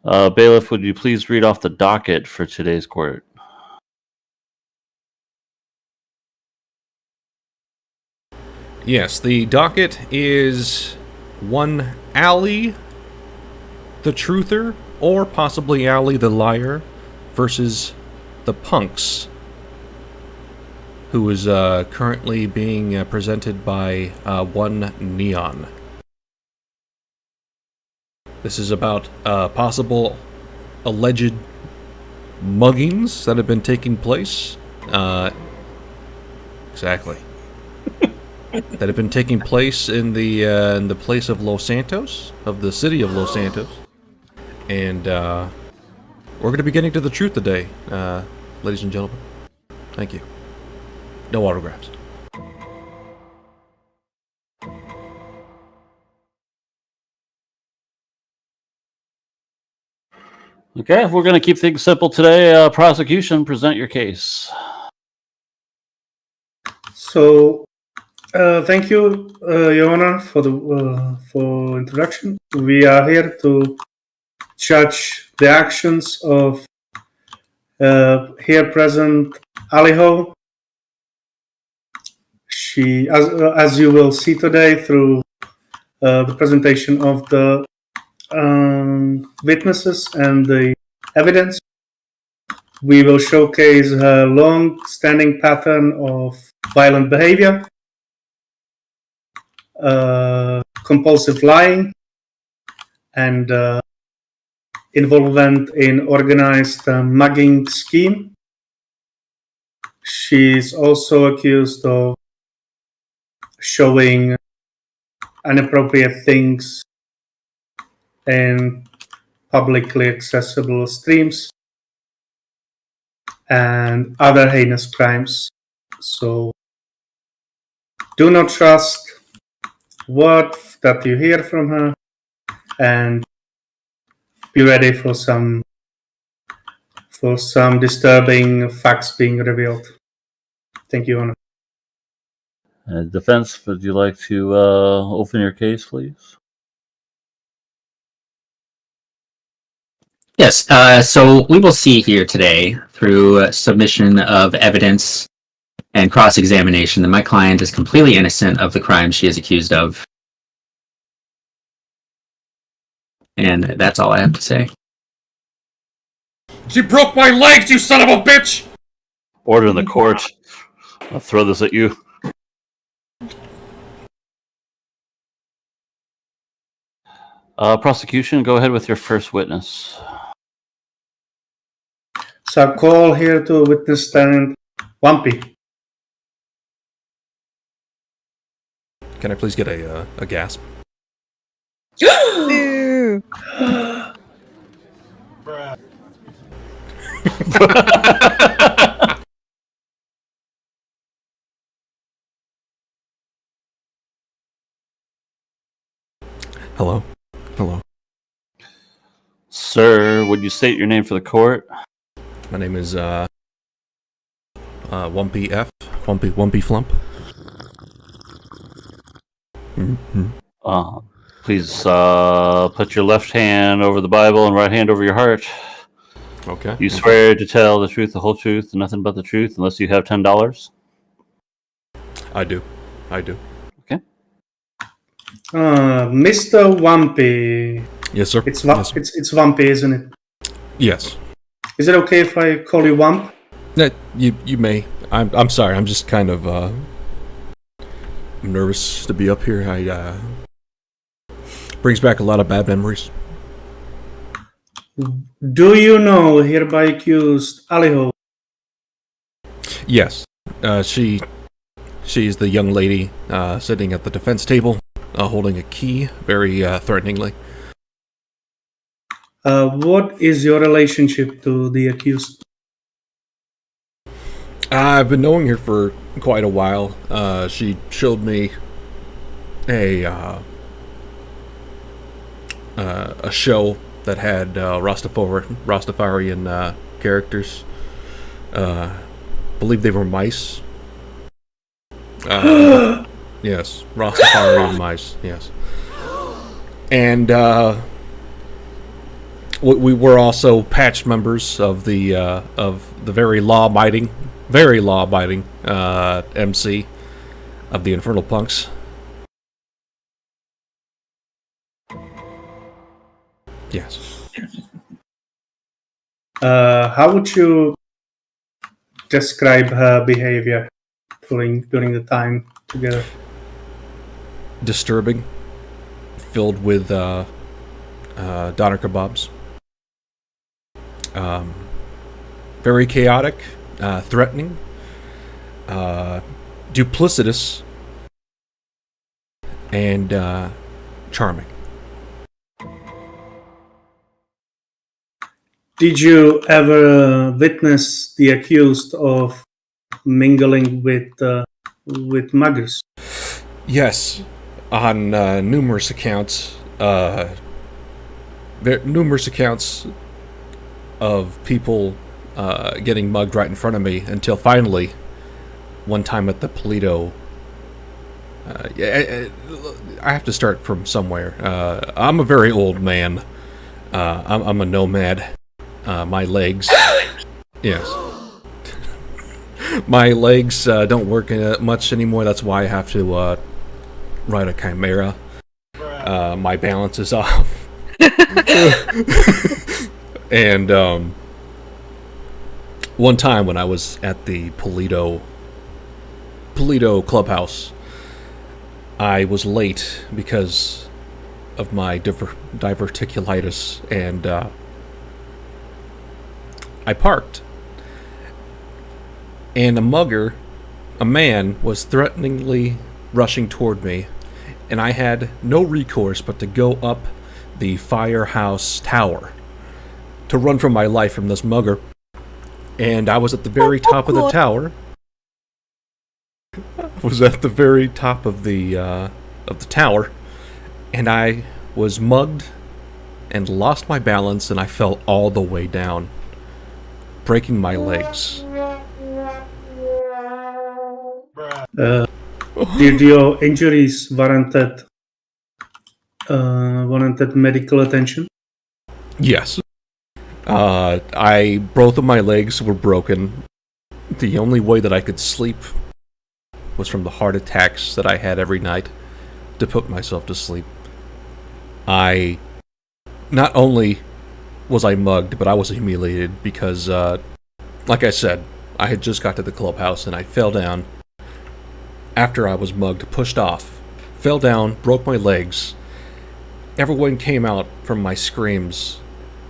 Bailiff, would you please read off the docket for today's court? Yes, the docket is one Allie the Truther, or possibly Allie the Liar, versus the Punks, who is currently being presented by one Neon. This is about possible alleged muggings that have been taking place. Exactly. That have been taking place in the place of Los Santos, of the city of Los Santos. And we're going to be getting to the truth today, ladies and gentlemen. Thank you. No autographs. Okay, we're going to keep things simple today. Prosecution, present your case. So, thank you, Your Honor, for the for introduction. We are here to judge the actions of here present Aliho. She, as you will see today through the presentation of the witnesses and the evidence, we will showcase her long-standing pattern of violent behavior, compulsive lying, and involvement in organized mugging scheme. She's also accused of showing inappropriate things in publicly accessible streams and other heinous crimes. So do not trust word that you hear from her, and be ready for some disturbing facts being revealed. Thank you, Honor. Defense, would you like to open your case, please? Yes, so we will see here today, through submission of evidence and cross-examination, that my client is completely innocent of the crime she is accused of. And that's all I have to say. She broke my legs, you son of a bitch! Order in the court. I'll throw this at you. Prosecution, go ahead with your first witness. So I call here to witness stand Wumpy. Can I please get a gasp? Hello? Hello. Sir, would you state your name for the court? My name is Wumpy F. Wumpy Flump. Mm-hmm. Please put your left hand over the Bible and right hand over your heart. Okay. You swear to tell the truth, the whole truth, and nothing but the truth, unless you have $10? I do. Okay. Mr. Wumpy. Yes, sir. It's Wumpy, isn't it? Yes. Is it okay if I call you Wump? You may. I'm sorry. I'm just kind of I'm nervous to be up here. I brings back a lot of bad memories. Do you know hereby accused Aliho? Yes. She's the young lady sitting at the defense table, holding a key, very threateningly. What is your relationship to the accused? I've been knowing her for quite a while. She showed me a show that had Rastafarian characters. Believe they were mice. Yes, Rastafarian mice. Yes, and We were also patched members of the very law-abiding MC of the Infernal Punks. Yes. How would you describe her behavior during the time together? Disturbing, filled with doner kebabs. Very chaotic, threatening, duplicitous, and charming. Did you ever witness the accused of mingling with muggers? Yes, on numerous accounts. Numerous accounts of people getting mugged right in front of me until finally, one time at the Polito. I have to start from somewhere. I'm a very old man. I'm a nomad. My legs. Yes. My legs don't work much anymore. That's why I have to ride a chimera. My balance is off. And one time when I was at the Polito clubhouse, I was late because of my diverticulitis, and I parked. And a man, was threateningly rushing toward me, and I had no recourse but to go up the firehouse tower to run for my life from this mugger. And I was at the very top of the tower. I was at the very top of the tower, and I was mugged and lost my balance, and I fell all the way down, breaking my legs. Did your injuries warranted medical attention? Yes. Both of my legs were broken. The only way that I could sleep was from the heart attacks that I had every night to put myself to sleep. Not only was I mugged, but I was humiliated because, like I said, I had just got to the clubhouse and I fell down after I was mugged, pushed off, fell down, broke my legs. Everyone came out from my screams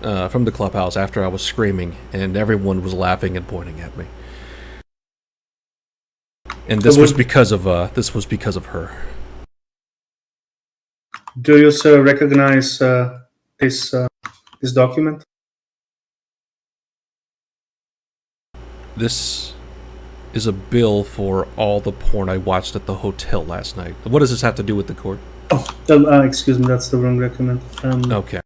from the clubhouse after I was screaming, and everyone was laughing and pointing at me. And this was because of her. Do you, sir, recognize this document? This is a bill for all the porn I watched at the hotel last night. What does this have to do with the court? Excuse me, that's the wrong document. Okay.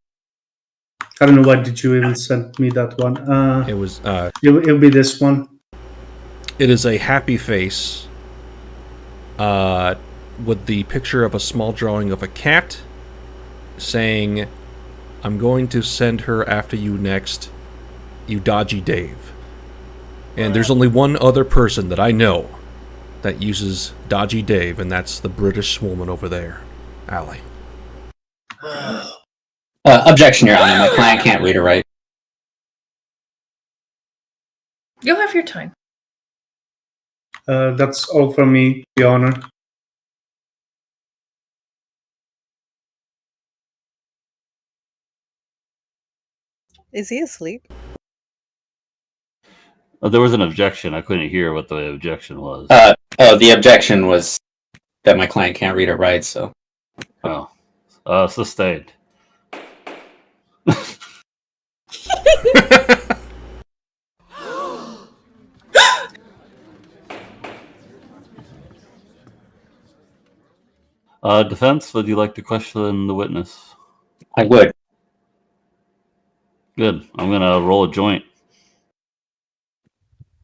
I don't know why did you even send me that one. It was. It'll be this one. It is a happy face, with the picture of a small drawing of a cat, saying, "I'm going to send her after you next, you dodgy Dave." And there's only one other person that I know that uses dodgy Dave, and that's the British woman over there, Allie. Objection, Your Honor. My client can't read or write. You'll have your time. That's all from me, Your Honor. Is he asleep? There was an objection. I couldn't hear what the objection was. The objection was that my client can't read or write, so. Oh. Sustained. Defense, would you like to question the witness? I would. Good. I'm going to roll a joint.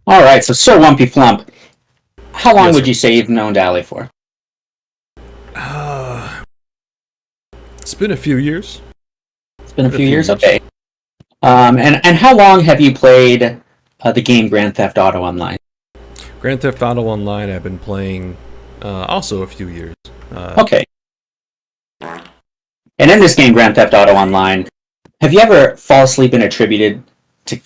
All right, so Sir Wumpy Flump, how long Yes, would sir. you say you've known Dally for? It's been a few years. It's been a few years? Okay. And how long have you played the game Grand Theft Auto Online? Grand Theft Auto Online I've been playing also a few years. Okay. And in this game, Grand Theft Auto Online, have you ever falsely been attributed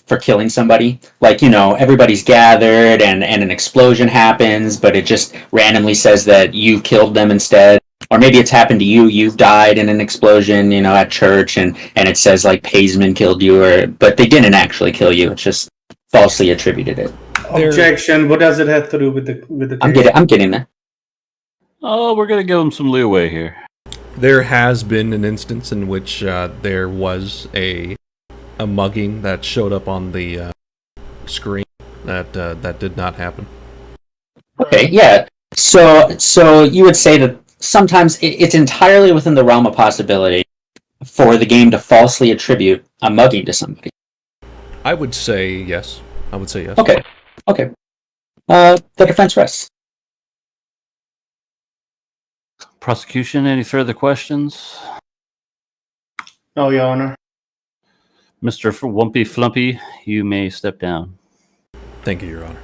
for killing somebody? Like, everybody's gathered and an explosion happens, but it just randomly says that you killed them instead. Or maybe it's happened to you, you've died in an explosion, at church, and it says, like, Paisman killed you, but they didn't actually kill you. It's just falsely attributed it. Objection. What does it have to do with the I'm getting there. Oh, we're going to give him some leeway here. There has been an instance in which there was a mugging that showed up on the screen that did not happen. Okay, yeah. So you would say that sometimes it's entirely within the realm of possibility for the game to falsely attribute a mugging to somebody. I would say yes. Okay. The defense rests. Prosecution, any further questions? No, Your Honor. Mr. Wumpy Flumpy, you may step down. Thank you, Your Honor.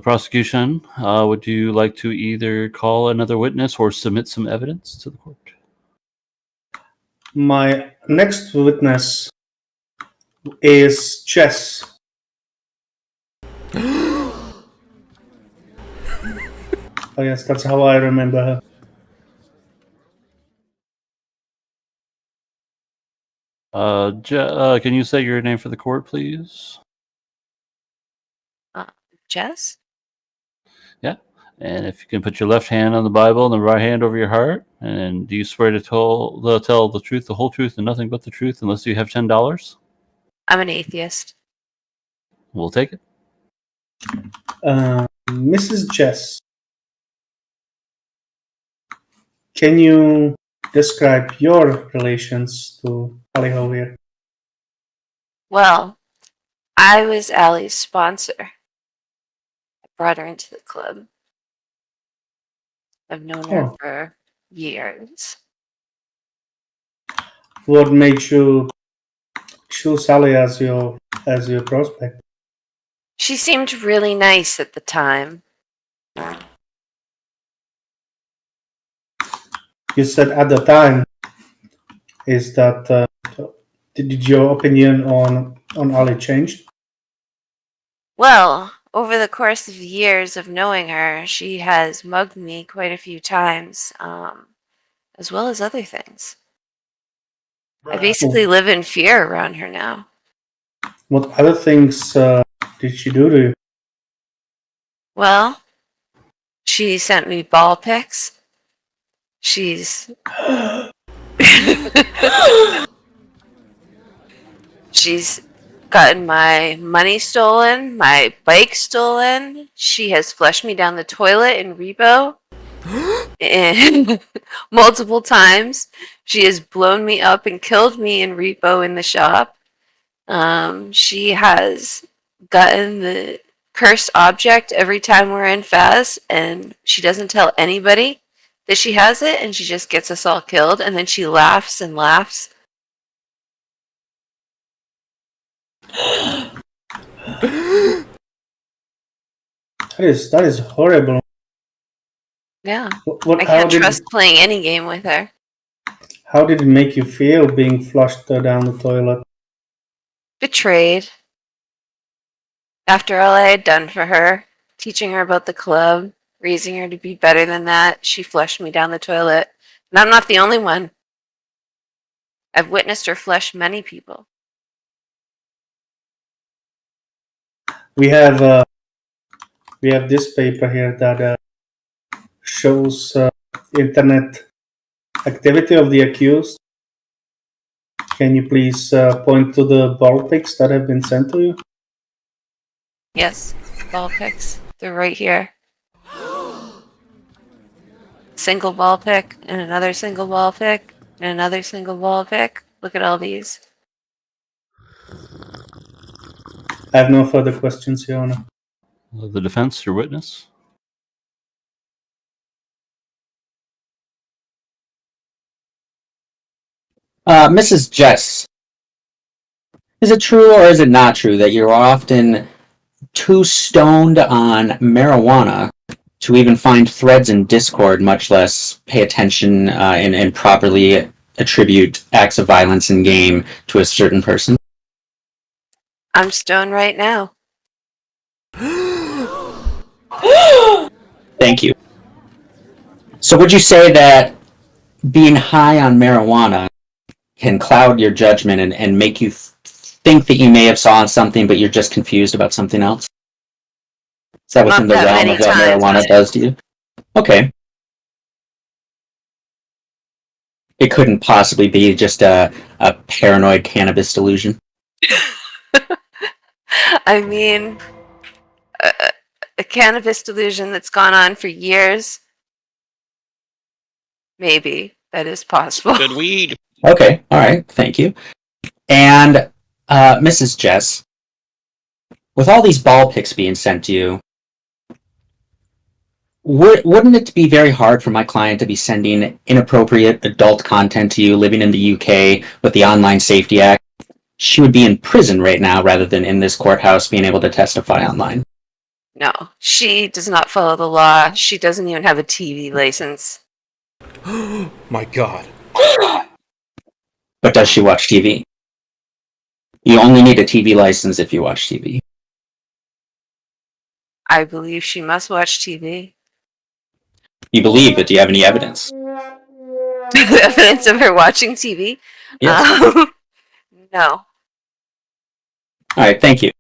Prosecution, would you like to either call another witness or submit some evidence to the court? My next witness is Jess. Oh yes, that's how I remember her. Can you say your name for the court, please? Jess? Yeah. And if you can put your left hand on the Bible and the right hand over your heart, and do you swear to tell the truth, the whole truth, and nothing but the truth, unless you have $10? I'm an atheist. We'll take it. Mrs. Jess, can you describe your relations to Aliho here? Well, I was Allie's sponsor. I brought her into the club. I've known her Oh. for years. What made you choose Ali as your prospect? She seemed really nice at the time. You said at the time. Is that did your opinion on Ali change? Well, over the course of years of knowing her, she has mugged me quite a few times, as well as other things. I basically live in fear around her now. What other things did she do to you? Well, she sent me ball picks. She's She's gotten my money stolen, my bike stolen. She has flushed me down the toilet in Repo and multiple times. She has blown me up and killed me in Repo in the shop. She has gotten the cursed object every time we're in Faz, and she doesn't tell anybody that she has it, and she just gets us all killed, and then she laughs and laughs. That is horrible. Yeah. How I can't did trust playing any game with her. how did it make you feel being flushed down the toilet? Betrayed. After all I had done for her, teaching her about the club, raising her to be better than that, she flushed me down the toilet. And I'm not the only one. I've witnessed her flush many people. We have this paper here that shows internet activity of the accused. Can you please point to the ball pics that have been sent to you? Yes, ball picks. They're right here. Single ball pick, and another single ball pick, and another single ball pick. Look at all these. I have no further questions, Your Honor. The defense, your witness. Mrs. Jess, is it true or is it not true that you're often too stoned on marijuana to even find threads in Discord, much less pay attention and properly attribute acts of violence in game to a certain person? I'm stoned right now. Thank you. So would you say that being high on marijuana can cloud your judgment and make you think that you may have saw something, but you're just confused about something else? Is that within Not the that realm many of what times. marijuana does to you? Okay. It couldn't possibly be just a paranoid cannabis delusion. I mean, a cannabis delusion that's gone on for years. Maybe that is possible. Good weed. Okay, all right, thank you. And Mrs. Jess, with all these ball picks being sent to you, wouldn't it be very hard for my client to be sending inappropriate adult content to you living in the UK with the Online Safety Act? She would be in prison right now rather than in this courthouse being able to testify online. No, she does not follow the law. She doesn't even have a TV license. My God. But does she watch TV? You only need a TV license if you watch TV. I believe she must watch TV. You believe, but do you have any evidence? Evidence of her watching TV? Yes. No. All right, thank you.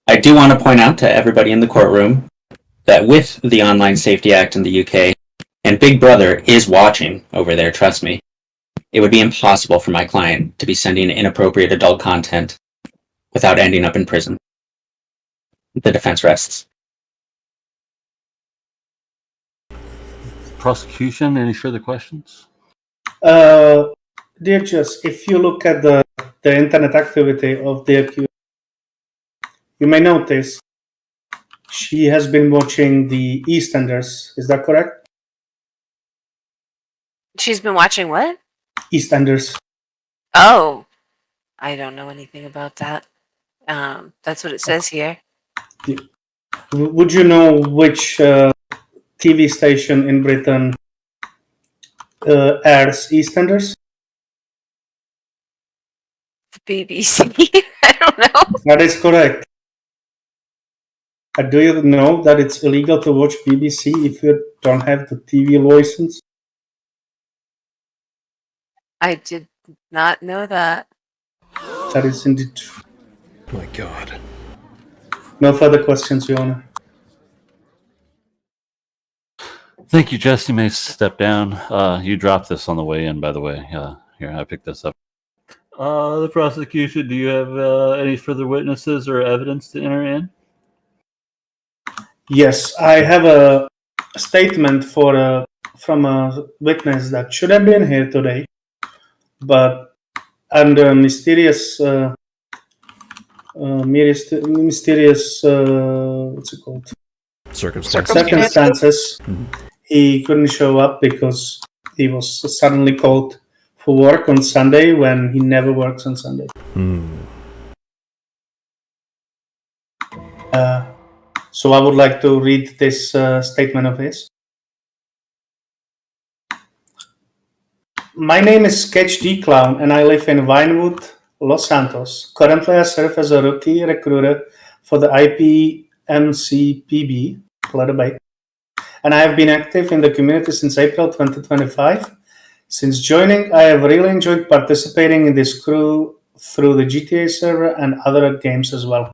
I do want to point out to everybody in the courtroom that with the Online Safety Act in the UK, and Big Brother is watching over there, trust me, it would be impossible for my client to be sending inappropriate adult content without ending up in prison. The defense rests. Prosecution, any further questions? Dear Jess, if you look at the internet activity of the accused, you may notice she has been watching the EastEnders. Is that correct? She's been watching what? EastEnders. Oh, I don't know anything about that. That's what it says here. Would you know which TV station in Britain airs EastEnders? The BBC? I don't know. That is correct. Do you know that it's illegal to watch BBC if you don't have the TV license? I did not know that. That is indeed true. My God. No further questions, Your Honor. Thank you, Jess. You may step down. You dropped this on the way in, by the way. Here, I picked this up. The prosecution, do you have any further witnesses or evidence to enter in? Yes, I have a statement from a witness that should have been here today, but under mysterious what's it called? Circumstances. He couldn't show up because he was suddenly called for work on Sunday when he never works on Sunday. So I would like to read this statement of his. My name is Sketch D Clown and I live in Vinewood, Los Santos. Currently I serve as a rookie recruiter for the IPMCPB, letter B, and I have been active in the community since April 2025. Since joining, I have really enjoyed participating in this crew through the GTA server and other games as well.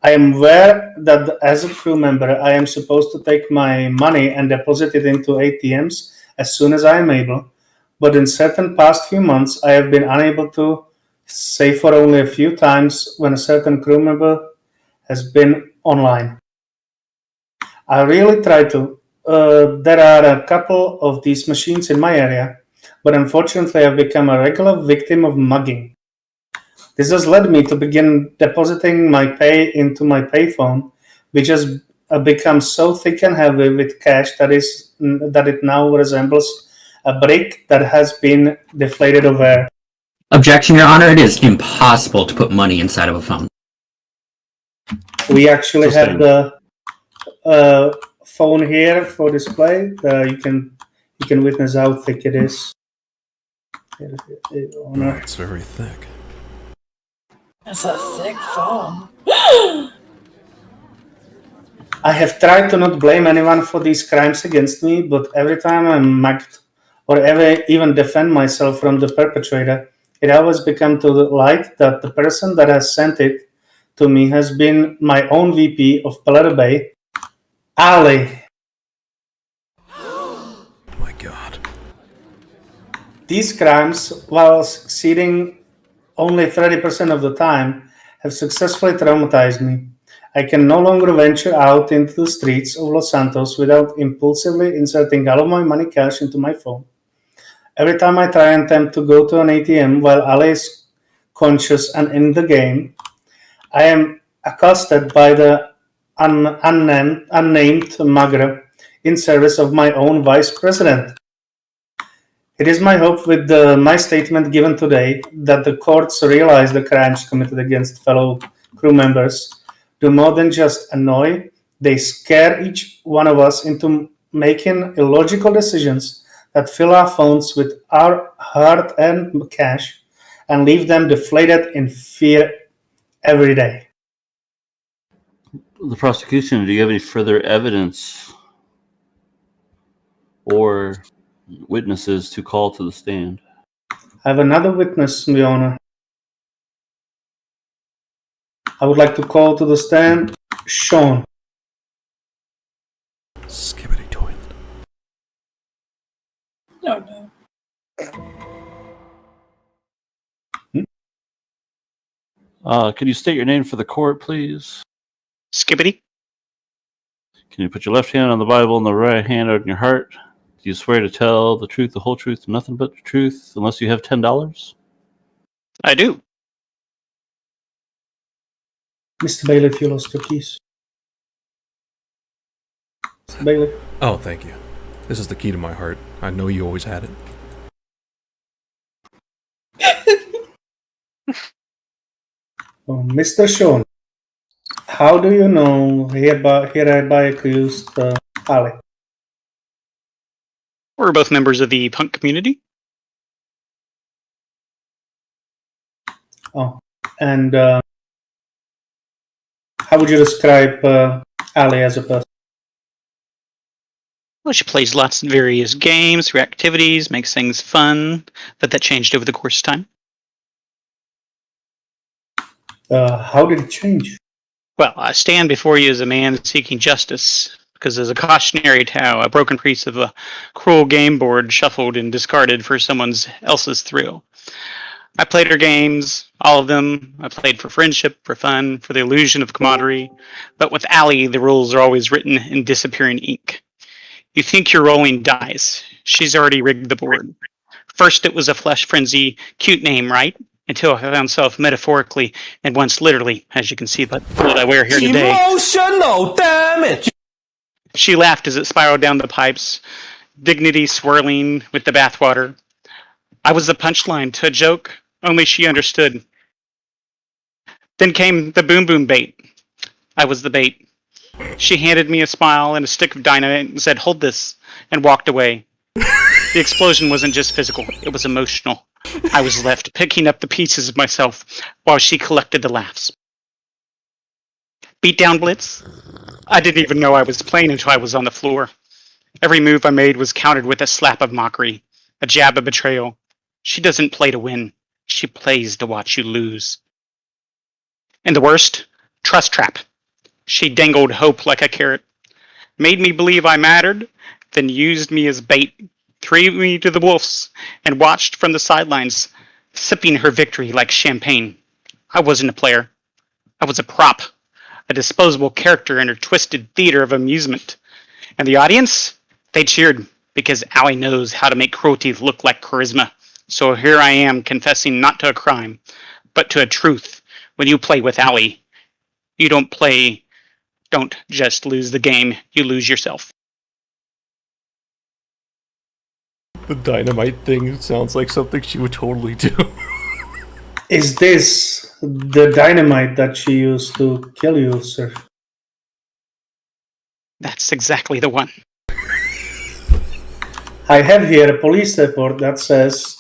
I am aware that as a crew member, I am supposed to take my money and deposit it into ATMs as soon as I am able, but in certain past few months, I have been unable to, save for only a few times when a certain crew member has been online. I really try to. There are a couple of these machines in my area, but unfortunately I've become a regular victim of mugging. This has led me to begin depositing my pay into my payphone, which has become so thick and heavy with cash that it now resembles a brick that has been deflated of air. Objection, Your Honor. It is impossible to put money inside of a phone. We actually Sustained. have the phone here for display. You can witness how thick it is. Honor. It's very thick. That's a thick phone. I have tried to not blame anyone for these crimes against me, but every time I'm mugged or ever even defend myself from the perpetrator, it always becomes to the light that the person that has sent it to me has been my own VP of Paleto Bay, Ali. Oh my god. These crimes, while succeeding only 30% of the time, have successfully traumatized me. I can no longer venture out into the streets of Los Santos without impulsively inserting all of my money cash into my phone. Every time I try and attempt to go to an ATM while Ali is conscious and in the game, I am accosted by the unnamed mugger in service of my own vice president. It is my hope with my statement given today that the courts realize the crimes committed against fellow crew members do more than just annoy, they scare each one of us into making illogical decisions that fill our phones with our hard-earned cash and leave them deflated in fear every day. The prosecution, do you have any further evidence or witnesses to call to the stand? I have another witness, Your Honor. I would like to call to the stand Sean. Skibbity toilet. No. Can you state your name for the court, please? Skibbity. Can you put your left hand on the Bible and the right hand on your heart? Do you swear to tell the truth, the whole truth, and nothing but the truth, unless you have $10? I do. Mr. Bailiff, you lost your keys. Mr. Bailiff. Oh, thank you. This is the key to my heart. I know you always had it. Mr. Sean, how do you know hereby accused Ali? We're both members of the punk community. Oh, and how would you describe Ali as a person? Well, she plays lots of various games through activities, makes things fun, but that changed over the course of time. How did it change? Well, I stand before you as a man seeking justice, because as a cautionary tale, a broken piece of a cruel game board shuffled and discarded for someone else's thrill. I played her games, all of them. I played for friendship, for fun, for the illusion of camaraderie. But with Allie, the rules are always written in disappearing ink. You think you're rolling dice. She's already rigged the board. First, it was a flesh frenzy, cute name, right? Until I found myself metaphorically and once literally, as you can see by what I wear here today. Emotional damage! She laughed as it spiraled down the pipes, dignity swirling with the bathwater. I was the punchline to a joke, only she understood. Then came the boom boom bait. I was the bait. She handed me a smile and a stick of dynamite and said, "Hold this," and walked away. The explosion wasn't just physical, it was emotional. I was left picking up the pieces of myself while she collected the laughs. Beatdown blitz? I didn't even know I was playing until I was on the floor. Every move I made was countered with a slap of mockery, a jab of betrayal. She doesn't play to win. She plays to watch you lose. And the worst? Trust trap. She dangled hope like a carrot, made me believe I mattered, then used me as bait, threw me to the wolves, and watched from the sidelines, sipping her victory like champagne. I wasn't a player. I was a prop, a disposable character in her twisted theater of amusement. And the audience? They cheered, because Allie knows how to make cruelty look like charisma. So here I am confessing not to a crime, but to a truth. When you play with Allie, you don't just lose the game, you lose yourself. The dynamite thing sounds like something she would totally do. Is this the dynamite that she used to kill you, sir? That's exactly the one. I have here a police report that says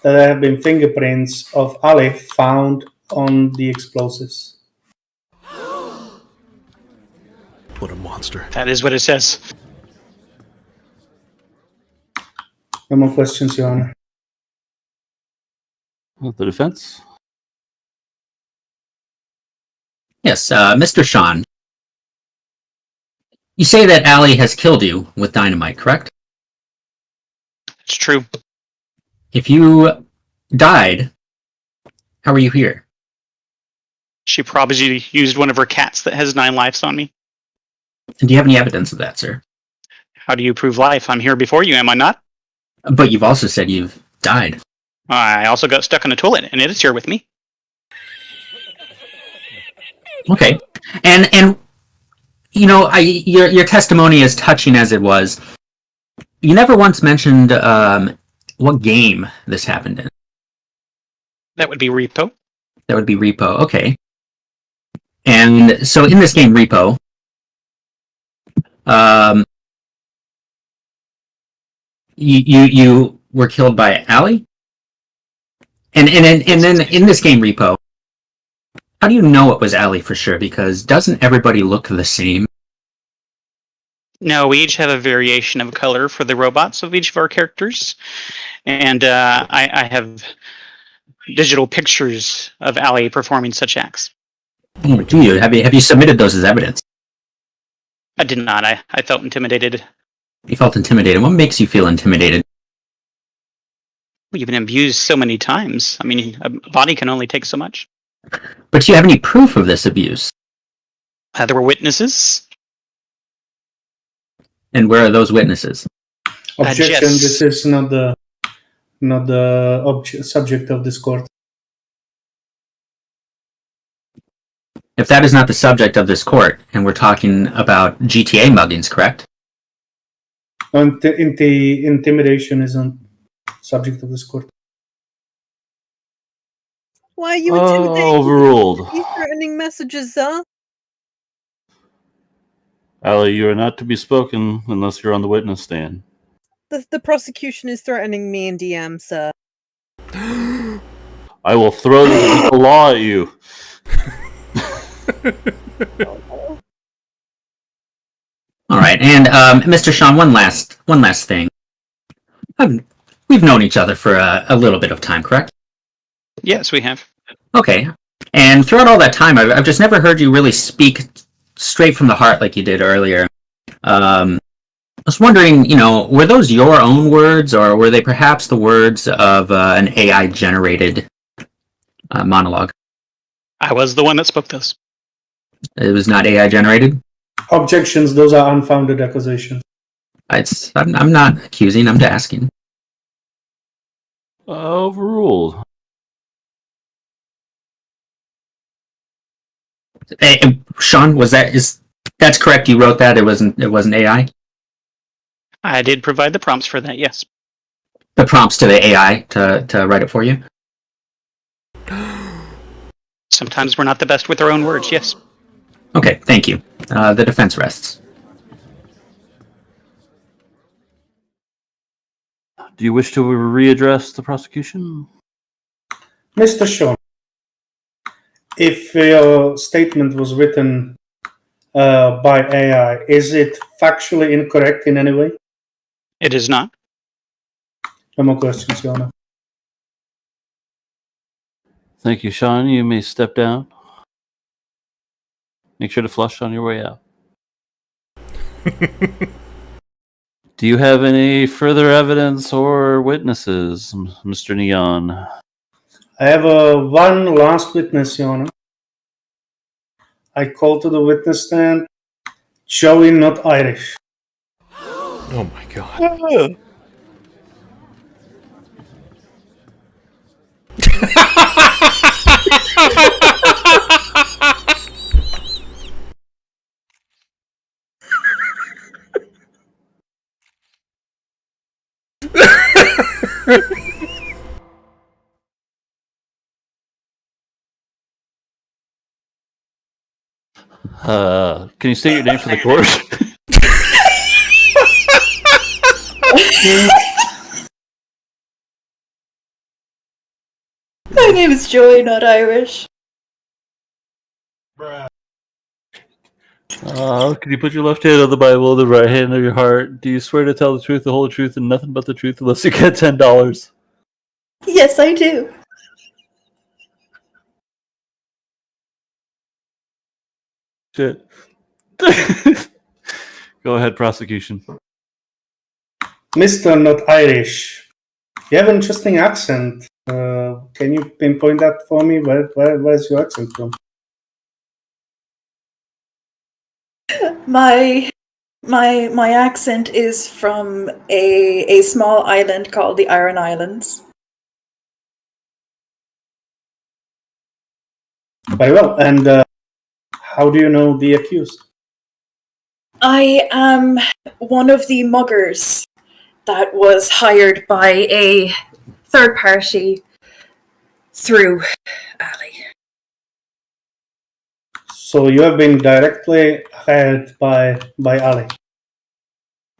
that there have been fingerprints of Ali found on the explosives. What a monster. That is what it says. No more questions, Your Honor. The defense? Yes, Mr. Sean. You say that Allie has killed you with dynamite, correct? It's true. If you died, how are you here? She probably used one of her cats that has 9 lives on me. And do you have any evidence of that, sir? How do you prove life? I'm here before you, am I not? But you've also said you've died. I also got stuck in a toilet, and it is here with me. Okay, and you know, your testimony, as touching as it was, you never once mentioned what game this happened in. That would be Repo. That would be Repo. Okay, and so in this game, Repo, you were killed by Allie, and then in this game, Repo, how do you know it was Allie for sure? Because doesn't everybody look the same? No, we each have a variation of color for the robots of each of our characters. And I have digital pictures of Allie performing such acts. Oh, do you? Have you submitted those as evidence? I did not. I felt intimidated. You felt intimidated. What makes you feel intimidated? You've been abused so many times. I mean, a body can only take so much. But do you have any proof of this abuse? There were witnesses. And where are those witnesses? Objection. Yes. This is not the subject of this court. If that is not the subject of this court, and we're talking about GTA muggings, correct? And the intimidation isn't subject of this court. Why are you intimidating? Overruled. You threatening messages, sir? Allie, you are not to be spoken unless you're on the witness stand. The prosecution is threatening me in DM, sir. I will throw the law at you. All right, and Mr. Sean, one last thing. We've known each other for a little bit of time, correct? Yes, we have. Okay, and throughout all that time, I've just never heard you really speak straight from the heart like you did earlier. I was wondering, you know, were those your own words, or were they perhaps the words of an AI-generated monologue? I was the one that spoke those. It was not AI-generated? Objections. Those are unfounded accusations. I'm not accusing, I'm asking. Overruled. Hey, Sean, that's correct? You wrote that? It wasn't AI? I did provide the prompts for that, yes. The prompts to the AI to write it for you? Sometimes we're not the best with our own words, yes. Okay, thank you. The defense rests. Do you wish to readdress the prosecution? Mr. Sean, if your statement was written by AI, is it factually incorrect in any way? It is not. No more questions, Your Honor. Thank you, Sean. You may step down. Make sure to flush on your way out. Do you have any further evidence or witnesses, Mr. Neon? I have one last witness, Your Honor. I call to the witness stand Joey, not Irish. Oh my god. Can you state your name for the court? My name is Joy, not Irish. Can you put your left hand on the Bible and the right hand on your heart? Do you swear to tell the truth, the whole truth, and nothing but the truth unless you get $10? Yes, I do. Shit. Go ahead, prosecution. Mr. Not Irish, you have an interesting accent. Can you pinpoint that for me? Where's your accent from? My accent is from a small island called the Iron Islands. Very well. And how do you know the accused? I am one of the muggers that was hired by a third party through Ali. So you have been directly hired by Ali.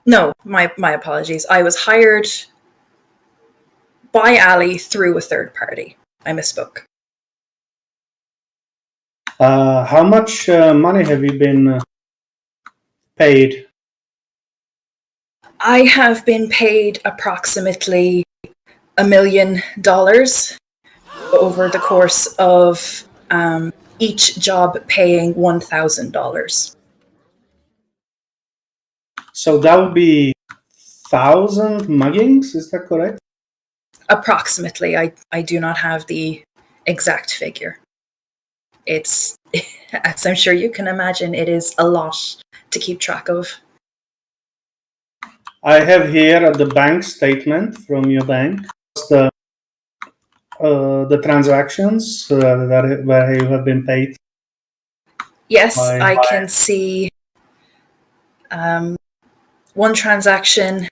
No, my apologies. I was hired by Ali through a third party. I misspoke. How much money have you been paid? I have been paid approximately $1 million over the course of each job paying $1,000. So that would be 1,000 muggings, is that correct? Approximately. I do not have the exact figure. It's, as I'm sure you can imagine, it is a lot to keep track of. I have here the bank statement from your bank. The transactions where you have been paid. Yes, I can see one transaction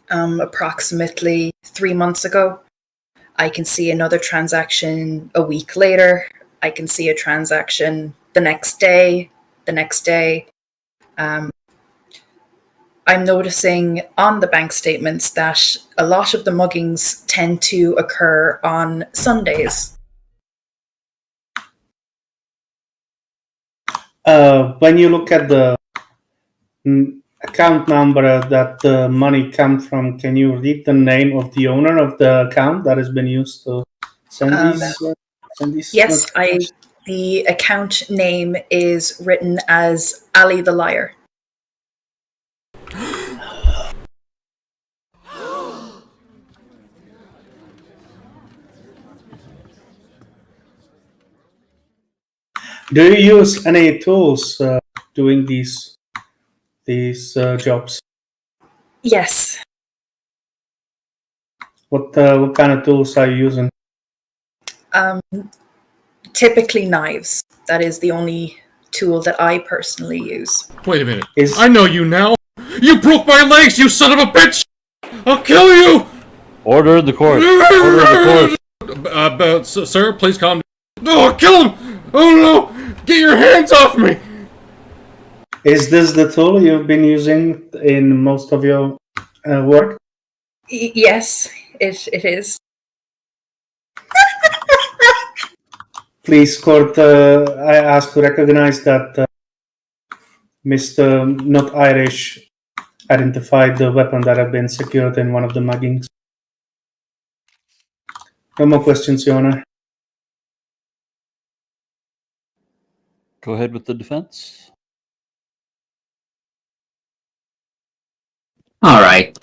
approximately 3 months ago. I can see another transaction a week later. I can see a transaction the next day. I'm noticing on the bank statements that a lot of the muggings tend to occur on Sundays. When you look at the account number that the money comes from, can you read the name of the owner of the account that has been used to send these? Yes, the account name is written as Ali the Liar. Do you use any tools doing these jobs? Yes. What kind of tools are you using? Typically knives. That is the only tool that I personally use. Wait a minute. I know you now. You broke my legs, you son of a bitch! I'll kill you! Order in the court. Order in the court. Sir, please calm down. No, I'll kill him! Oh no! Get your hands off me! Is this the tool you've been using in most of your work? Yes, it is. Please, court, I ask to recognize that Mr. Not Irish identified the weapon that had been secured in one of the muggings. No more questions, Your Honor. Go ahead with the defense. All right,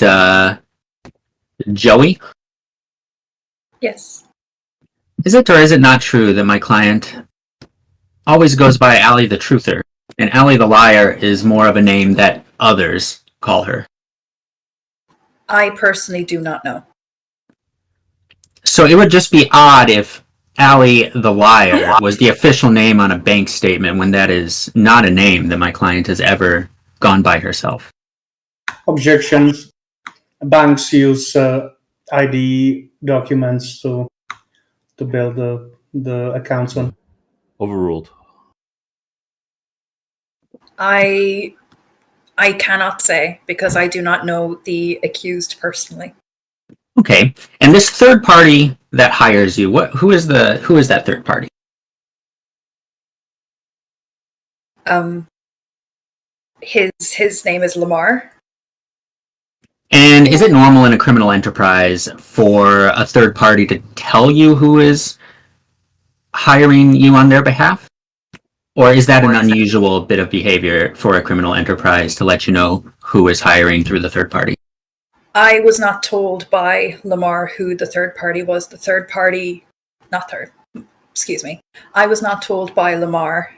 Joey, Yes. is it or is it not true that my client always goes by Ali the Truther, and Ali the Liar is more of a name that others call her? I personally do not know. So it would just be odd if Ali the Liar was the official name on a bank statement when that is not a name that my client has ever gone by herself. Objection. banks use ID documents to build the accounts on. Overruled. I cannot say because I do not know the accused personally. Okay. And this third party that hires you, who is that third party? His name is Lamar. And is it normal in a criminal enterprise for a third party to tell you who is hiring you on their behalf? Or is that an unusual bit of behavior for a criminal enterprise to let you know who is hiring through the third party? I was not told by Lamar who the third party was. I was not told by Lamar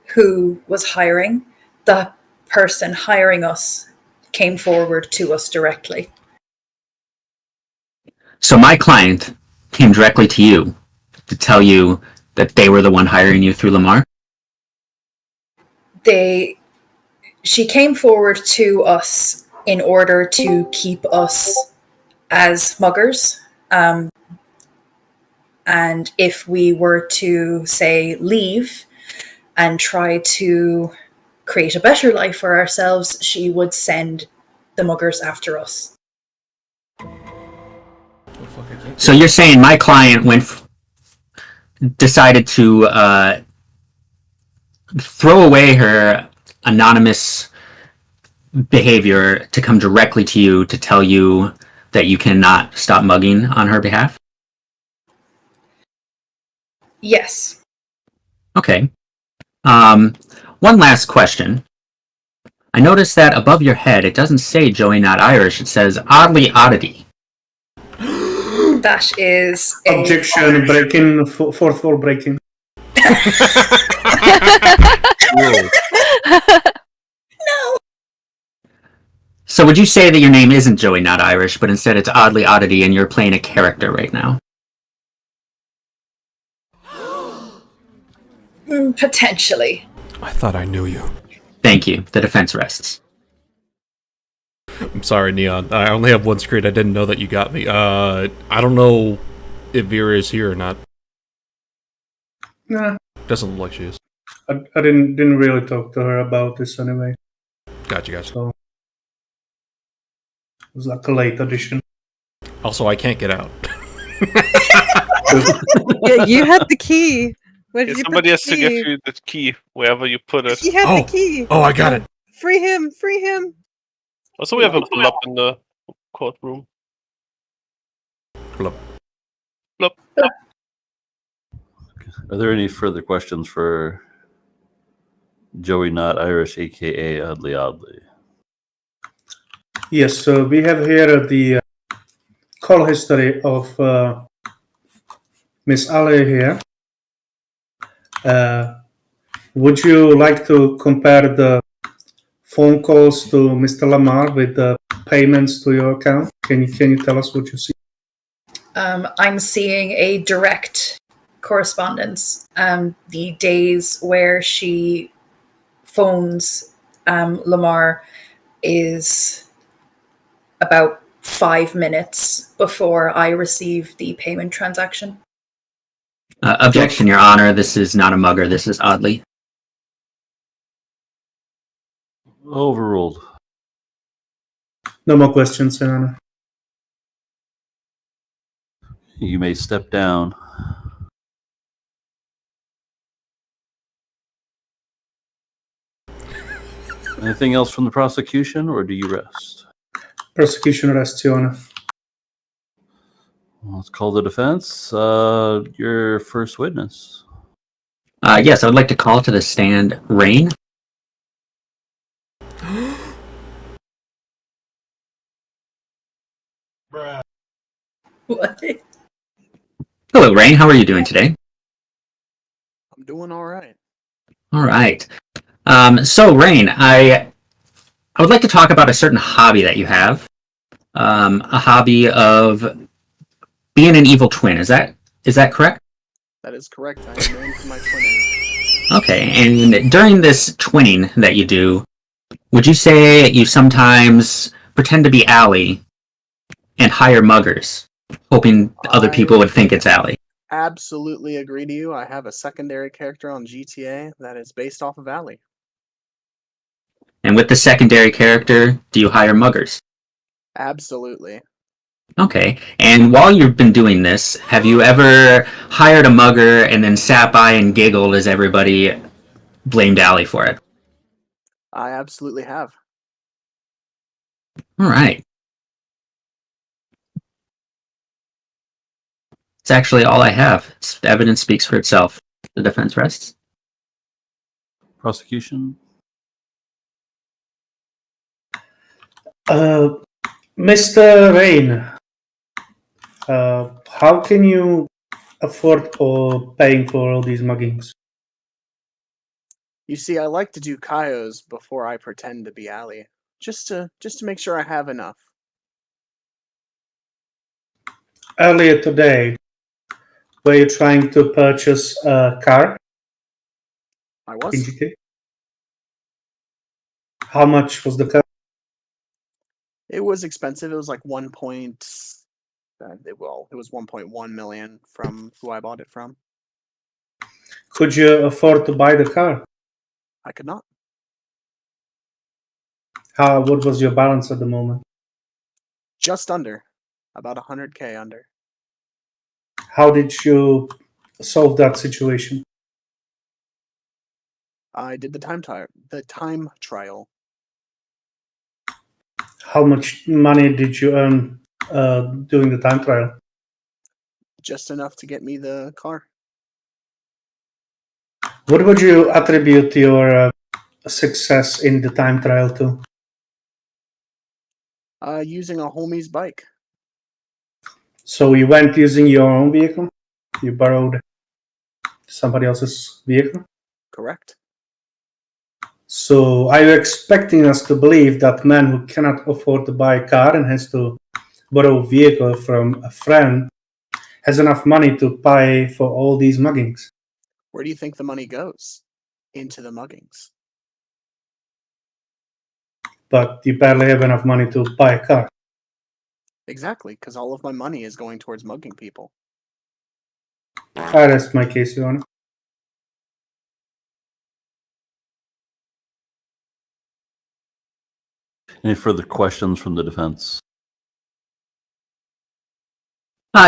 who was hiring. The person hiring us came forward to us directly. So my client came directly to you to tell you that they were the one hiring you through Lamar? She came forward to us in order to keep us as muggers. And if we were to, say, leave and try to create a better life for ourselves, she would send the muggers after us. So you're saying my client decided to throw away her anonymous behavior to come directly to you to tell you that you cannot stop mugging on her behalf? Yes. Okay. One last question. I noticed that above your head, it doesn't say Joey Not Irish. It says Oddly Oddity. That is Objection, breaking, fourth floor breaking. No. So would you say that your name isn't Joey Not Irish, but instead it's Oddly Oddity and you're playing a character right now? Potentially. I thought I knew you. Thank you. The defense rests. I'm sorry, Neon. I only have one screen. I didn't know that you got me. I don't know if Vera is here or not. Nah, Doesn't look like she is. I didn't really talk to her about this anyway. Gotcha. So it was like a late addition. Also, I can't get out. Yeah, you had the key. Where did Yeah, you somebody put has the to key? give you the key wherever you put it. He had the key. Oh, I got it. Free him! Free him! Also, we have a blub in the courtroom. Blub. Blub. Are there any further questions for Joey Not Irish, aka Oddly Oddly? Yes, so we have here the call history of Miss Ali here. Would you like to compare the phone calls to Mr. Lamar with the payments to your account? Can you tell us what you see? I'm seeing a direct correspondence. The days where she phones Lamar is about 5 minutes before I receive the payment transaction. Objection, Your Honor. This is not a mugger. This is Oddly. Overruled. No more questions, Your Honor. You may step down. Anything else from the prosecution, or do you rest? Prosecution rests, Your Honor. Let's call the defense. Your first witness. Yes, I would like to call to the stand Rain. What? Hello, Rain. How are you doing today? I'm doing all right. All right. So, Rain, I would like to talk about a certain hobby that you have. A hobby of being an evil twin. Is that correct? That is correct. I am known for my twinning. Okay, and during this twinning that you do, would you say you sometimes pretend to be Allie and hire muggers, hoping other people would think it's Allie. Absolutely agree to you. I have a secondary character on GTA that is based off of Allie. And with the secondary character, do you hire muggers? Absolutely. Okay. And while you've been doing this, have you ever hired a mugger and then sat by and giggled as everybody blamed Allie for it? I absolutely have. All right. It's actually all I have. Evidence speaks for itself. The defense rests. Prosecution. Mr. Rain, how can you afford paying for all these muggings? You see, I like to do Kaios before I pretend to be Allie, just to make sure I have enough. Earlier today, were you trying to purchase a car I in was. GTA? How much was the car? It was expensive. It was like it was 1.1 million from who I bought it from. Could you afford to buy the car? I could not. What was your balance at the moment? Just under, about 100K under. How did you solve that situation? I did the time trial. How much money did you earn doing the time trial? Just enough to get me the car. What would you attribute your success in the time trial to? Using a homie's bike. So you went using your own vehicle? You borrowed somebody else's vehicle? Correct. So are you expecting us to believe that man who cannot afford to buy a car and has to borrow a vehicle from a friend has enough money to pay for all these muggings? Where do you think the money goes? Into the muggings. But you barely have enough money to buy a car. Exactly, because all of my money is going towards mugging people. I rest my case, Your Honor. Any further questions from the defense?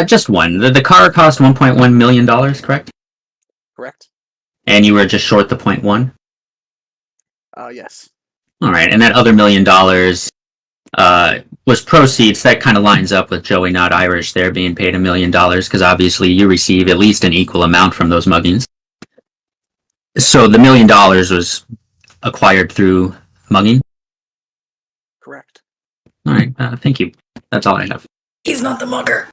Just one. The car cost $1.1 million, correct? Correct. And you were just short the 0.1? Yes. All right. And that other $1 million was proceeds. That kind of lines up with Joey Not Irish there being paid $1 million because obviously you receive at least an equal amount from those muggings. So the $1 million was acquired through mugging? Correct. All right. Thank you. That's all I have. He's not the mugger.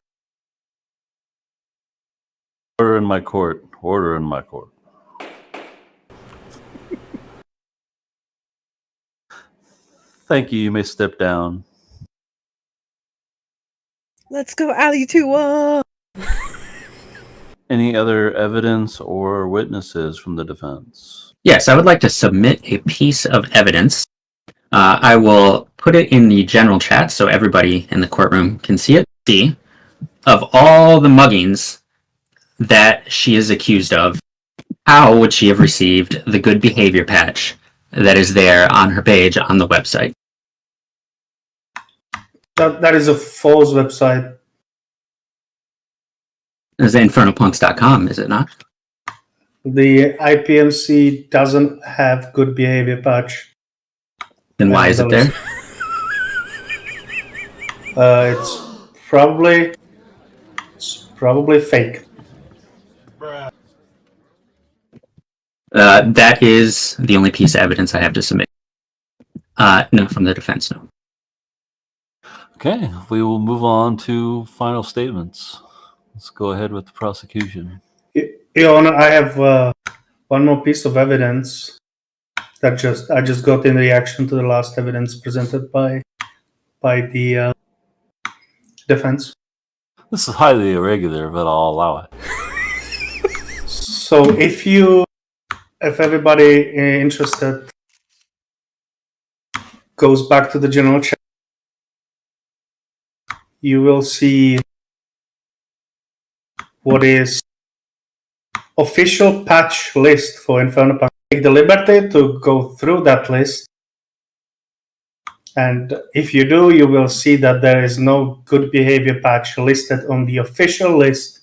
Order in my court. Order in my court. Thank you. You may step down. Let's go, Alley 2. Any other evidence or witnesses from the defense? Yes, I would like to submit a piece of evidence. I will put it in the general chat so everybody in the courtroom can see it. See, of all the muggings that she is accused of, how would she have received the good behavior patch that is there on her page on the website? That is a false website. It's infernalpunks.com, is it not? The IPMC doesn't have good behavior patch. Then why is it there? It's probably fake. That is the only piece of evidence I have to submit. No, from the defense, no. Okay, we will move on to final statements. Let's go ahead with the prosecution. Your Honor, I have one more piece of evidence that I just got in reaction to the last evidence presented by the defense. This is highly irregular, but I'll allow it. So if everybody interested goes back to the general chat, you will see what is official patch list for Infernal. Take the liberty to go through that list, and if you do, you will see that there is no good behavior patch listed on the official list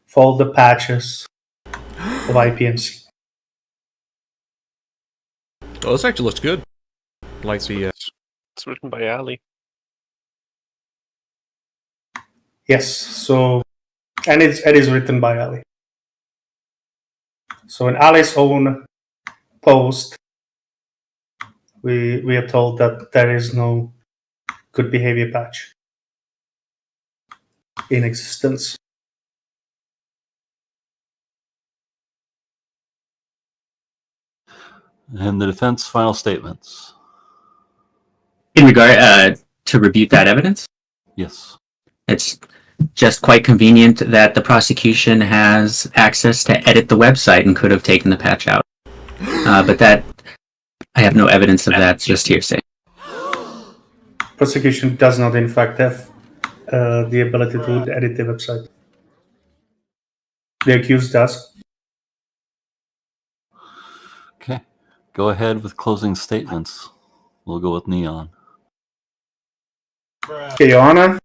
for all the patches of IPMC. Oh, this actually looks good. Like the It's written by Ali. Yes, so and it is written by Ali. So in Ali's own post, we are told that there is no good behavior patch in existence. And the defense final statements. In regard to refute that evidence, Yes. it's just quite convenient that the prosecution has access to edit the website and could have taken the patch out. But that I have no evidence of that, just hearsay. Prosecution does not, in fact, have the ability to edit the website. The accused does. Okay. Go ahead with closing statements. We'll go with Neon. Okay, Your Honor,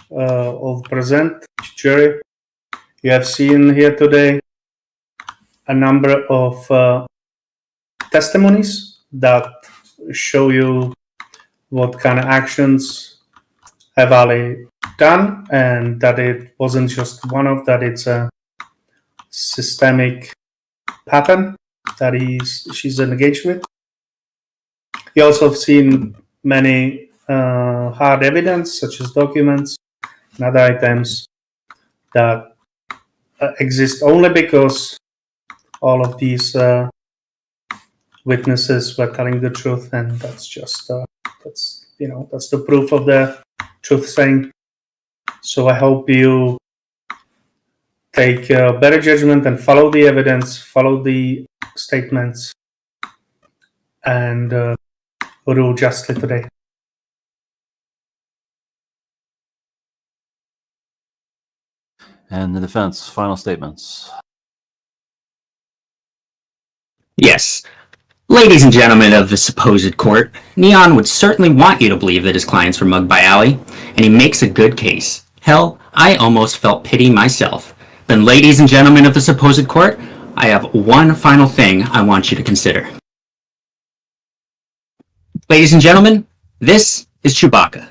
all present, jury, you have seen here today a number of testimonies that show you what kind of actions have Ali done, and that it wasn't just one of that, it's a systemic pattern that she's engaged with. You also have seen many hard evidence, such as documents and other items that exist only because all of these witnesses were telling the truth, and that's just that's the proof of the truth saying. So I hope you take better judgment and follow the evidence, follow the statements, and rule justly today. And the defense final statements. Yes. Ladies and gentlemen of the supposed court, Neon would certainly want you to believe that his clients were mugged by Ali, and he makes a good case. Hell, I almost felt pity myself. Then, ladies and gentlemen of the supposed court, I have one final thing I want you to consider. Ladies and gentlemen, this is Chewbacca.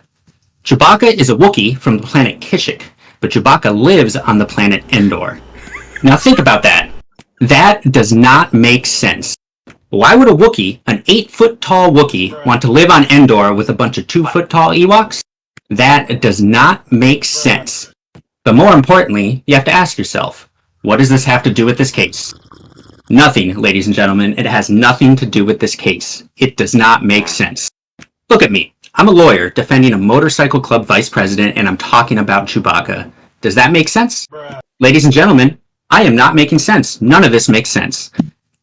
Chewbacca is a Wookiee from the planet Kishik, but Chewbacca lives on the planet Endor. Now think about that. That does not make sense. Why would a Wookiee, an 8-foot tall Wookiee, want to live on Endor with a bunch of 2-foot tall Ewoks? That does not make sense. But more importantly, you have to ask yourself, what does this have to do with this case? Nothing, ladies and gentlemen. It has nothing to do with this case. It does not make sense. Look at me. I'm a lawyer defending a motorcycle club vice president, and I'm talking about Chewbacca. Does that make sense? Ladies and gentlemen, I am not making sense. None of this makes sense.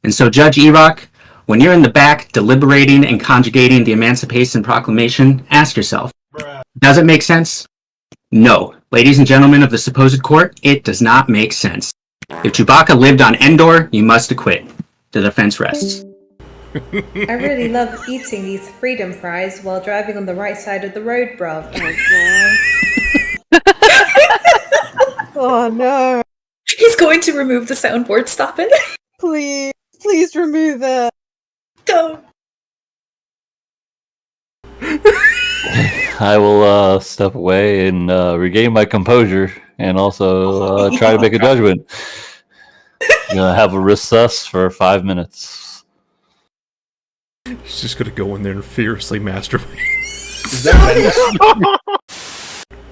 And so, Judge Erock, when you're in the back deliberating and conjugating the Emancipation Proclamation, ask yourself, does it make sense? No. Ladies and gentlemen of the supposed court, it does not make sense. If Chewbacca lived on Endor, you must acquit. The defense rests. I really love eating these freedom fries while driving on the right side of the road, bruv. Oh no. He's going to remove the soundboard. Stop it. Please remove it. Don't. I will step away and regain my composure and also try to make a judgment. Gonna have a recess for 5 minutes. He's just gonna go in there and fiercely masturbate.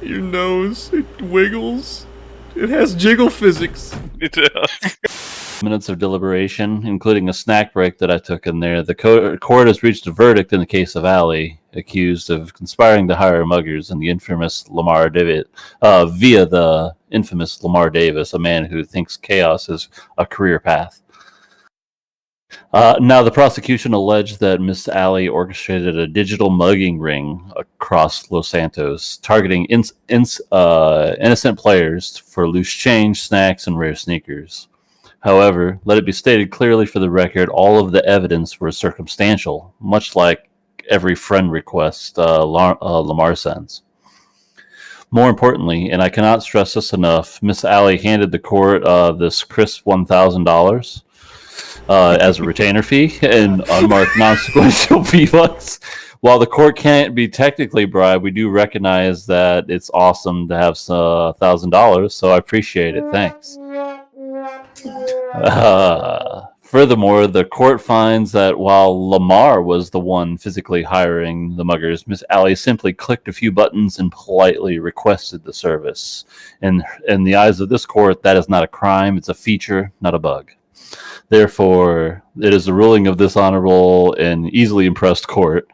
Your nose, it wiggles. It has jiggle physics. It does. Minutes of deliberation, including a snack break that I took in there. The court has reached a verdict in the case of Ali, accused of conspiring to hire muggers and the infamous Lamar Davis, via the infamous Lamar Davis, a man who thinks chaos is a career path. Now, the prosecution alleged that Miss Alley orchestrated a digital mugging ring across Los Santos, targeting innocent players for loose change, snacks, and rare sneakers. However, let it be stated clearly for the record, all of the evidence was circumstantial, much like every friend request Lamar sends. More importantly, and I cannot stress this enough, Miss Alley handed the court this crisp $1,000 as a retainer fee and unmarked non-sequential V-Bucks. While the court can't be technically bribed, we do recognize that it's awesome to have $1,000, so I appreciate it. Thanks. Furthermore, the court finds that while Lamar was the one physically hiring the muggers, Miss Alley simply clicked a few buttons and politely requested the service. And in the eyes of this court, that is not a crime, it's a feature, not a bug. Therefore, it is the ruling of this honorable and easily impressed court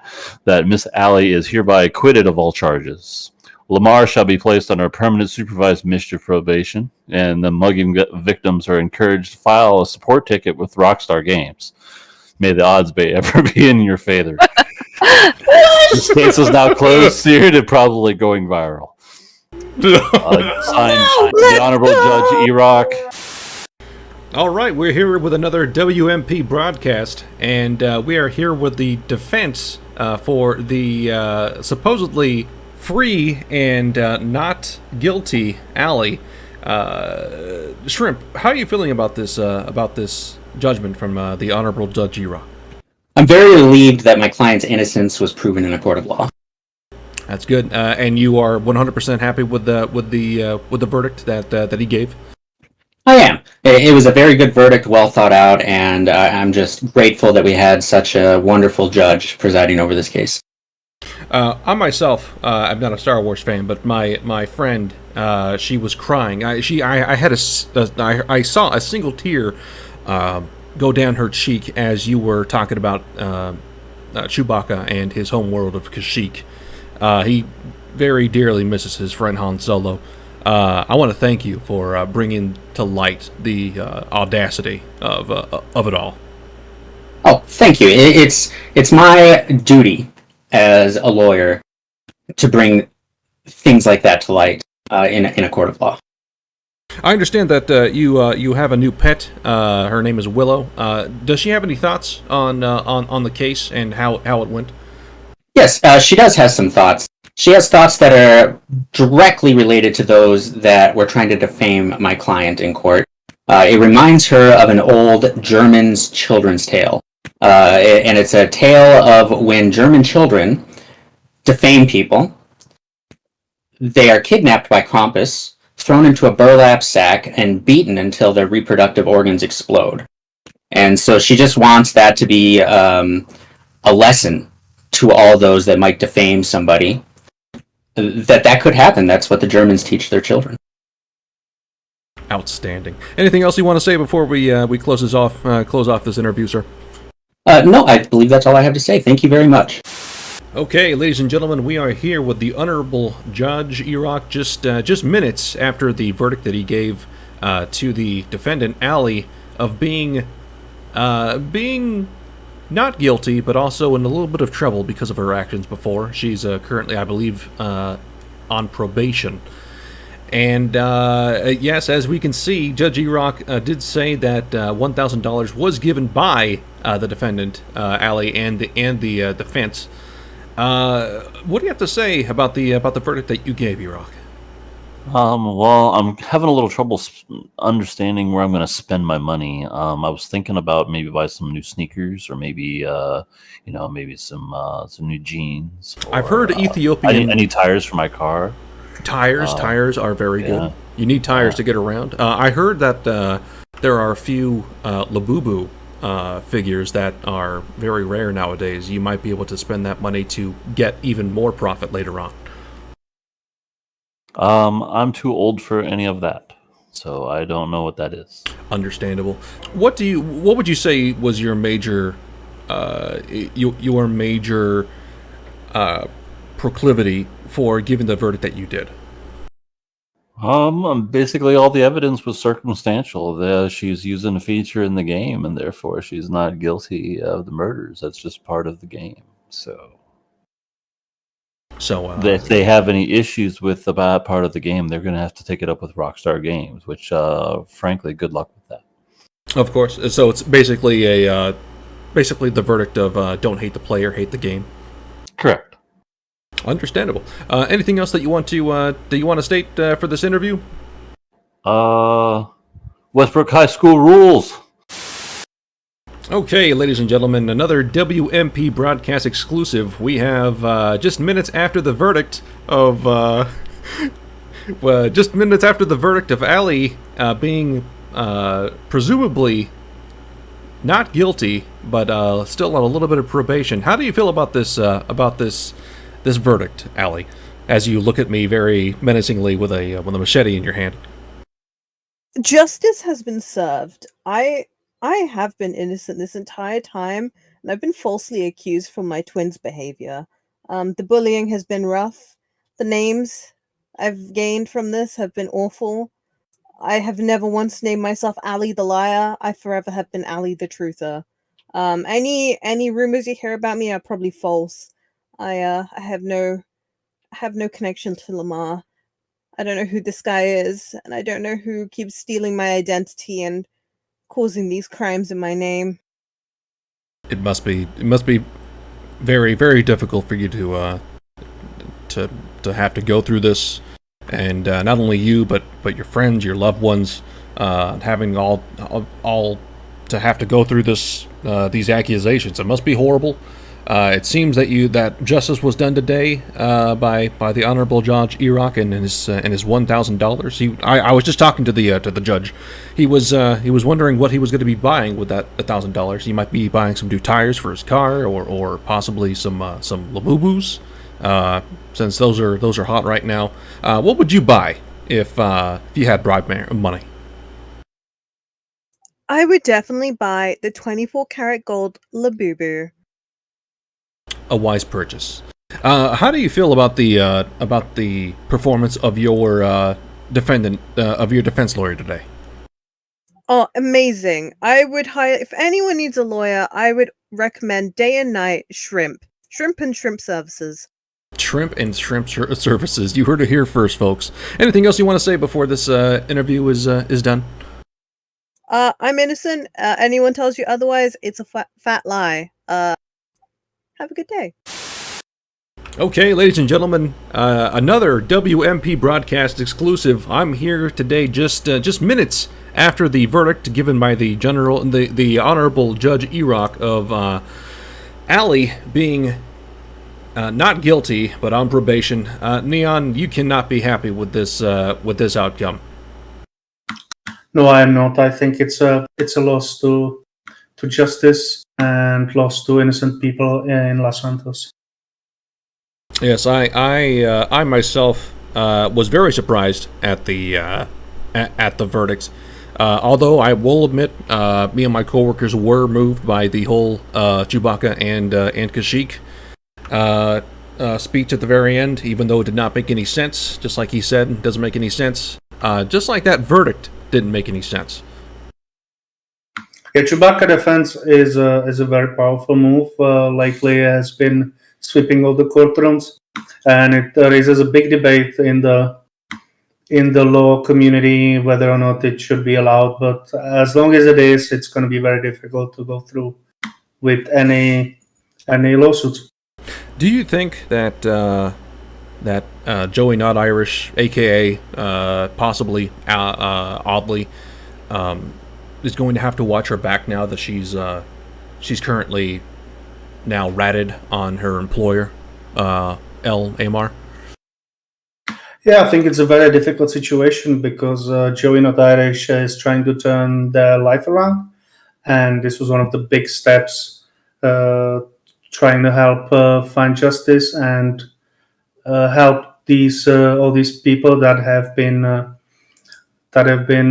that Miss Alley is hereby acquitted of all charges. Lamar shall be placed under permanent supervised mischief probation, and the mugging victims are encouraged to file a support ticket with Rockstar Games. May the odds ever be in your favor. This case is now closed, seared, and probably going viral. Signed, the Honorable Judge Erock. All right, we're here with another WMP broadcast, and we are here with the defense for the supposedly free and not guilty Alley. Shrimp, how are you feeling about this judgment from the Honorable Judge Erock? I'm very relieved that my client's innocence was proven in a court of law. That's good, and you are 100% happy with the verdict that he gave. I am. It was a very good verdict, well thought out, and I'm just grateful that we had such a wonderful judge presiding over this case. I myself, I'm not a Star Wars fan, but my friend, she was crying. I saw a single tear go down her cheek as you were talking about Chewbacca and his home world of Kashyyyk. He very dearly misses his friend Han Solo. I want to thank you for bringing to light the audacity of it all. Oh, thank you. It's my duty as a lawyer to bring things like that to light in a court of law. I understand that you have a new pet. Her name is Willow. Does she have any thoughts on the case and how it went? Yes, she does have some thoughts. She has thoughts that are directly related to those that were trying to defame my client in court. It reminds her of an old German children's tale. And it's a tale of when German children defame people. They are kidnapped by Krampus, thrown into a burlap sack, and beaten until their reproductive organs explode. And so she just wants that to be a lesson to all those that might defame somebody. That could happen. That's what the Germans teach their children. Outstanding. Anything else you want to say before we close off this interview, sir? No, I believe that's all I have to say. Thank you very much. Okay, ladies and gentlemen, we are here with the Honorable Judge Erock just minutes after the verdict that he gave to the defendant Alley of being not guilty, but also in a little bit of trouble because of her actions before. She's currently, I believe, on probation. And yes, as we can see, Judge Erock did say that $1,000 was given by the defendant, Alley, and the defense. What do you have to say about the verdict that you gave, Erock? Well, I'm having a little trouble understanding where I'm going to spend my money. I was thinking about maybe buy some new sneakers, or maybe maybe some new jeans. Or, I've heard Ethiopian. I need tires for my car. Tires are very good. You need tires to get around. I heard that there are a few Labubu figures that are very rare nowadays. You might be able to spend that money to get even more profit later on. I'm too old for any of that, so I don't know what that is. Understandable. What would you say was your major proclivity for giving the verdict that you did? Basically, all the evidence was circumstantial. She's using a feature in the game, and therefore she's not guilty of the murders. That's just part of the game. So if they have any issues with the bad part of the game, they're going to have to take it up with Rockstar Games. Which, frankly, good luck with that. Of course. So it's basically basically the verdict of don't hate the player, hate the game. Correct. Understandable. Anything else that you want to state for this interview? Westbrook High School rules. Okay, ladies and gentlemen, another WMP broadcast exclusive. We have just minutes after the verdict of Ali being presumably not guilty, but still on a little bit of probation. How do you feel about this verdict, Ali? As you look at me very menacingly with a machete in your hand. Justice has been served. I have been innocent this entire time, and I've been falsely accused for my twins' behavior. The bullying has been rough. The names I've gained from this have been awful. I have never once named myself Ali the liar. I forever have been Ali the truther. Any rumors you hear about me are probably false. I have no connection to Lamar. I don't know who this guy is, and I don't know who keeps stealing my identity and causing these crimes in my name. It must be very, very difficult for you to have to go through this, and not only you, but your friends, your loved ones, having all to have to go through these accusations. It must be horrible. It seems that justice was done today by the Honorable Judge Iraq and his $1,000. I was just talking to the judge. He was wondering what he was going to be buying with that $1,000. He might be buying some new tires for his car, or possibly some Labubus, since those are hot right now. What would you buy if you had bribe money? I would definitely buy the 24 karat gold Labubu. A wise purchase. How do you feel about the performance of your defense lawyer today? Oh, amazing! I would hire, if anyone needs a lawyer, I would recommend day and night Shrimp and Shrimp Services. Shrimp and Shrimp Services. You heard it here first, folks. Anything else you want to say before this interview is done? I'm innocent. Anyone tells you otherwise, it's a fat lie. Have a good day. Okay, ladies and gentlemen, another WMP broadcast exclusive. I'm here today just minutes after the verdict given by the Honorable Judge Iraq of Ali being not guilty but on probation. Neon, you cannot be happy with this outcome. No, I am not. I think it's a loss to justice and loss to innocent people in Los Santos. Yes, I myself was very surprised at the verdict. Although I will admit, me and my coworkers were moved by the whole Chewbacca and Kashyyyk speech at the very end, even though it did not make any sense. Just like he said, it doesn't make any sense. Just like that verdict didn't make any sense. Yeah, Chewbacca defense is a very powerful move. Likely has been sweeping all the courtrooms, and it raises a big debate in the law community whether or not it should be allowed. But as long as it is, it's going to be very difficult to go through with any lawsuits. Do you think that Joey Not Irish, aka possibly Oddly, is going to have to watch her back now that she's currently now ratted on her employer, El Amar? Yeah, I think it's a very difficult situation because Joey Not Irish is trying to turn their life around, and this was one of the big steps trying to help find justice and help all these people that have been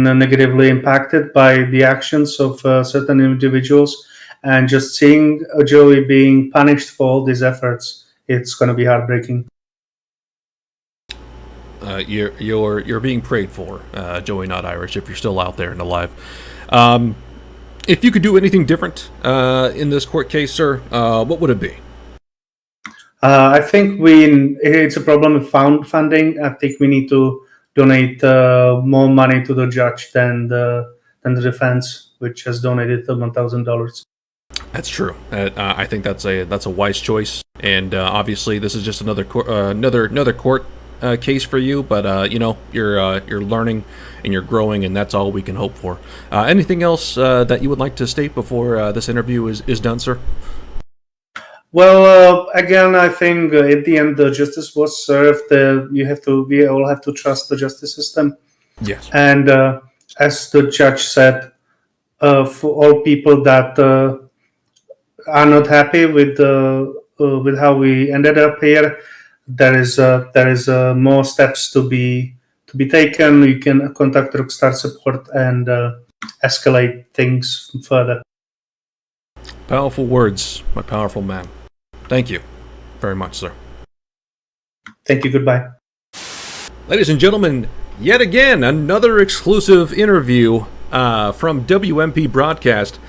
negatively impacted by the actions of certain individuals. And just seeing Joey being punished for all these efforts, it's going to be heartbreaking. You're being prayed for, Joey Not Irish, if you're still out there and alive. If you could do anything different in this court case, sir, what would it be? I think it's a problem with funding. I think we need to donate more money to the judge than the defense, which has donated $1,000. That's true. I think that's a wise choice, and obviously this is just another court case for you. But you're learning and you're growing, and that's all we can hope for. Anything else that you would like to state before this interview is done, sir? Well, again, I think at the end the justice was served. We all have to trust the justice system. Yes. And as the judge said, for all people that are not happy with how we ended up here, there is more steps to be taken. You can contact Rockstar support and escalate things further. Powerful words, my powerful man. Thank you very much, sir. Thank you. Goodbye. Ladies and gentlemen, yet again, another exclusive interview from WMP Broadcast.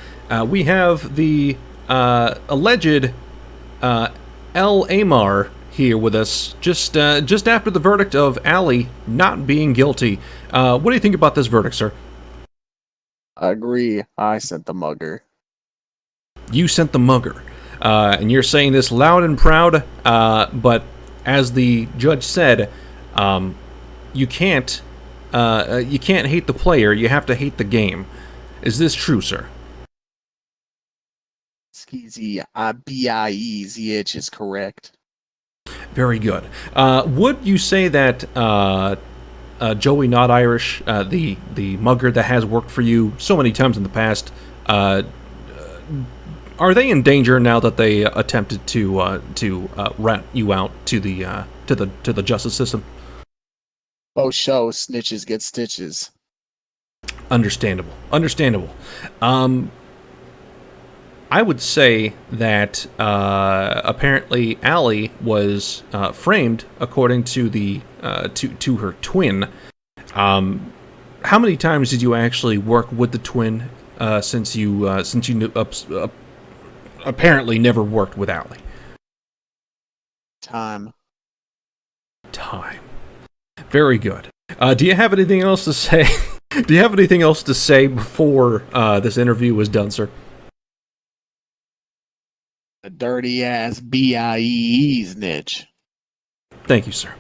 We have the alleged El Amar here with us, just after the verdict of Ali not being guilty. What do you think about this verdict, sir? I agree. I sent the mugger. You sent the mugger. And you're saying this loud and proud, but as the judge said, you can't hate the player, you have to hate the game. Is this true, sir? Skeezy, BIEZH is correct. Very good. Would you say that Joey Not Irish, the mugger that has worked for you so many times in the past, are they in danger now that they attempted to rat you out to the justice system? Oh, show snitches get stitches. Understandable. I would say that apparently Ali was framed according to the to her twin. How many times did you actually work with the twin since you apparently never worked with Ali? Time. Very good. Do you have anything else to say? Do you have anything else to say before this interview was done, sir? A dirty ass BIE snitch. Thank you, sir.